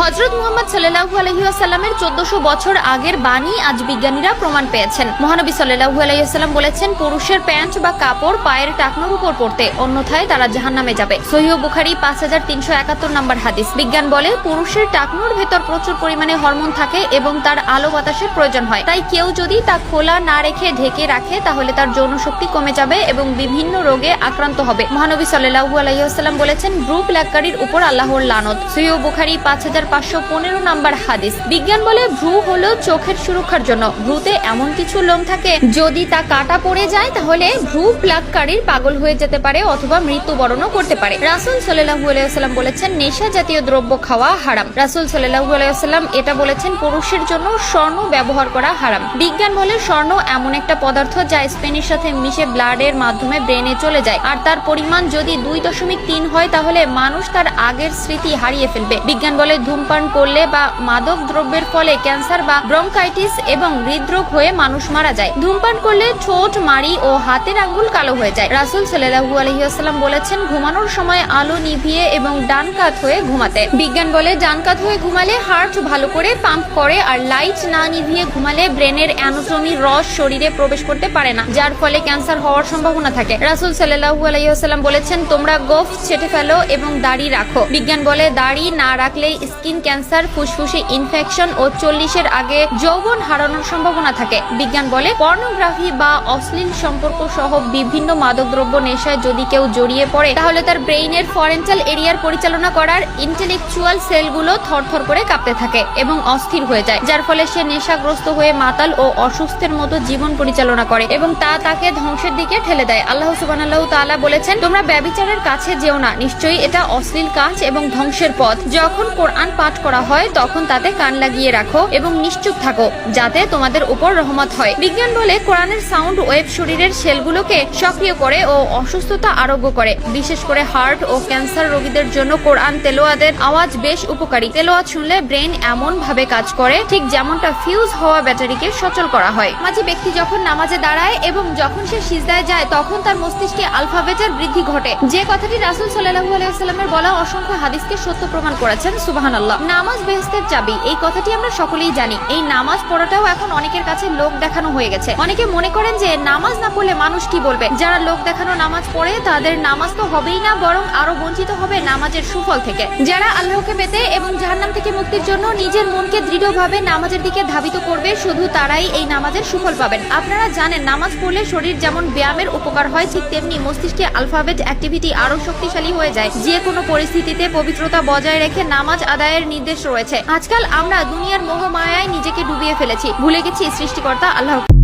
হযরত মুহাম্মদ সাল্লাল্লাহু আলাইহি ওয়াসাল্লামের 1400 বছর আগের বাণী আজ বিজ্ঞানীরা প্রমাণ পেয়েছেন। মহানবী সাল্লাল্লাহু আলাইহি ওয়াসাল্লাম বলেছেন, পুরুষের প্যান্ট বা কাপড় পায়ের টাকনোর উপর পড়তে, অন্যথায় তারা জাহান্নামে যাবে। সহিহ বুখারী 5371 নম্বর হাদিস। বিজ্ঞান বলে, পুরুষের টাকনোর ভেতর প্রচুর পরিমাণে হরমোন থাকে এবং তার আলো বাতাসের প্রয়োজন হয়। তাই কেউ যদি তা খোলা না রেখে ঢেকে রাখে তাহলে তার যৌন শক্তি কমে যাবে এবং বিভিন্ন রোগে আক্রান্ত হবে। মহানবী সাল্লাল্লাহু আলাইহি ওয়াসাল্লাম বলেছেন, ভ্রু প্লাগকারীর উপর আল্লাহর লানত। সহিহ বুখারী 5515 নম্বর হাদিস। বিজ্ঞান বলে, ভ্রু হলো চোখের সুরক্ষার জন্য। ভ্রুতে এমন কিছু লোম থাকে, যদি তা কাটা পড়ে যায় তাহলে ভ্রু প্লাগকারীর পাগল হয়ে যেতে পারে অথবা মৃত্যুবরণও করতে পারে। রাসূল সাল্লাল্লাহু আলাইহি ওয়াসাল্লাম বলেছেন, নেশা জাতীয় দ্রব্য খাওয়া হারাম। রাসূল সাল্লাল্লাহু আলাইহি ওয়াসাল্লাম এটা বলেছেন, পুরুষের জন্য স্বর্ণ ব্যবহার করা হারাম। বিজ্ঞান বলে, স্বর্ণ এমন একটা পদার্থ যা স্পেনের সাথে মিশে ব্লাডের মাধ্যমে ব্রেনে চলে যায়, আর তার পরিমাণ যদি 2.3 হয় তাহলে মানুষ তার আগের স্মৃতি হারিয়ে ফেলবে। বিজ্ঞান বলে, ধূমপান করলে বা মাদক দ্রব্যের ফলে ক্যান্সার বা ব্রঙ্কাইটিস এবং হৃদরোগ হয়ে মানুষ মারা যায়। ধূমপান করলে ঠোঁট, মাড়ি ও হাতের আঙ্গুল কালো হয়ে যায়। রাসূল সাল্লাল্লাহু আলাইহি ওয়াসাল্লাম বলেছেন, ঘুমানোর সময় আলো নিভিয়ে এবং ডান কাত হয়ে ঘুমাতে। বিজ্ঞান বলে, ডান কাত হয়ে ঘুমালে হার্ট ভালো করে পাম্প করে, আর লাইট না নিভিয়ে ঘুমালে ব্রেনের অ্যানাটমির রস শরীরে প্রবেশ করতে পারে না, যার ফলে ক্যান্সার হওয়ার সম্ভাবনা থাকে। রাসূল সাল্লাল্লাহু আলাইহি ওয়াসাল্লাম বলেছেন, তোমরা গোঁফ ছেঁটে ফেলো এবং দাড়ি রাখো। বিজ্ঞান বলে, দাড়ি না রাখলে স্কিন ক্যান্সার, ফুসফুসে ইনফেকশন ও 40-এর আগে যৌবন হারানোর সম্ভাবনা থাকে। বিজ্ঞান বলে, পর্নোগ্রাফি বা অশ্লীল সম্পর্ক সহ বিভিন্ন মাদকদ্রব্য নেশায় যদি কেউ জড়িয়ে পড়ে তাহলে তার ব্রেইনের ফরেন্টাল এরিয়ার পরিচালনা করার ইন্টেলেকচুয়াল সেলগুলো থরথর করে কাঁপতে থাকে এবং অস্থির হয়ে যায়, যার ফলে সে নেশাগ্রস্ত হয়ে মাতাল ও অসুস্থের মতো জীবন পরিচালনা করে এবং তা তাকে ধ্বংসের দিকে ঠেলে দেয়। আল্লাহ সুবহানাহু ওয়া তাআলা বলেছেন, তোমরা ব্যভিচারের কাছে যেও না, নিশ্চয়ই এটা অশ্লীল কাজ এবং ধ্বংসের পথ। যখন কোরআন পাঠ করা হয় তখন তাতে কান লাগিয়ে রাখো এবং নিশ্চুপ থাকো, যাতে তোমাদের উপর রহমত হয়। বিজ্ঞান বলে, কোরআনের সাউন্ড ওয়েভ শরীরের সেলগুলোকে সক্রিয় করে ও অসুস্থতা আরোগ্য করে। বিশেষ করে হার্ট ও ক্যান্সার রোগীদের জন্য কোরআন তেলাওয়াতের আওয়াজ বেশ উপকারী। তেলাওয়াত শুনলে ব্রেন এমন ভাবে কাজ করে ঠিক যেমনটা ফিউজ হওয়া ব্যাটারিকে সচল করা হয়। মাঝে ব্যক্তি যখন নামাজে দাঁড়ায় এবং যখন সে সিজদায় যায় তখন তার মস্তিষ্কে আলফা বেটার বৃদ্ধি ঘটে, যে কথাটি রাসূল সাল্লাল্লাহু আলাইহি ওয়াসাল্লামের বলা অসংখ্য হাদিসকে সত্য প্রমাণ করেছেন। সুবহানাল্লাহ। নামাজ বেহেশতের চাবি, এই কথাটি আমরা সকলেই জানি। এই নামাজ পড়াটাও এখন অনেকের কাছে লোক দেখানো হয়ে গেছে। অনেকে মনে করেন যে নামাজ না পড়লে মানুষ কি বলবে। যারা লোক দেখানো নামাজ পড়ে তাদের নামাজ তো হবেই না, বরং আরো বঞ্চিত হবে নামাজের সুফল থেকে। যারা আল্লাহকে পেতে এবং জাহান্নাম থেকে মুক্তির জন্য নিজের মনকে দৃঢ়ভাবে নামাজের দিকে ধাবিত করবে, শুধু তারাই এই নামাজের সুফল পাবেন। আপনারা জানেন, নামাজ পড়লে শরীর যেমন ব্যায়ামের উপকার হয়, ঠিক তেমনি মস্তিষ্কে আলফাবেট অ্যাক্টিভিটি আরো শক্তিশালী হয়ে যায়। যে কোনো পরিস্থিতিতে পবিত্রতা বজায় রেখে নামাজ আদায়ের নির্দেশ রয়েছে। আজকাল আমরা দুনিয়ার মোহমায়ায় নিজেকে ডুবিয়ে ফেলেছি, ভুলে গেছি সৃষ্টিকর্তা আল্লাহ।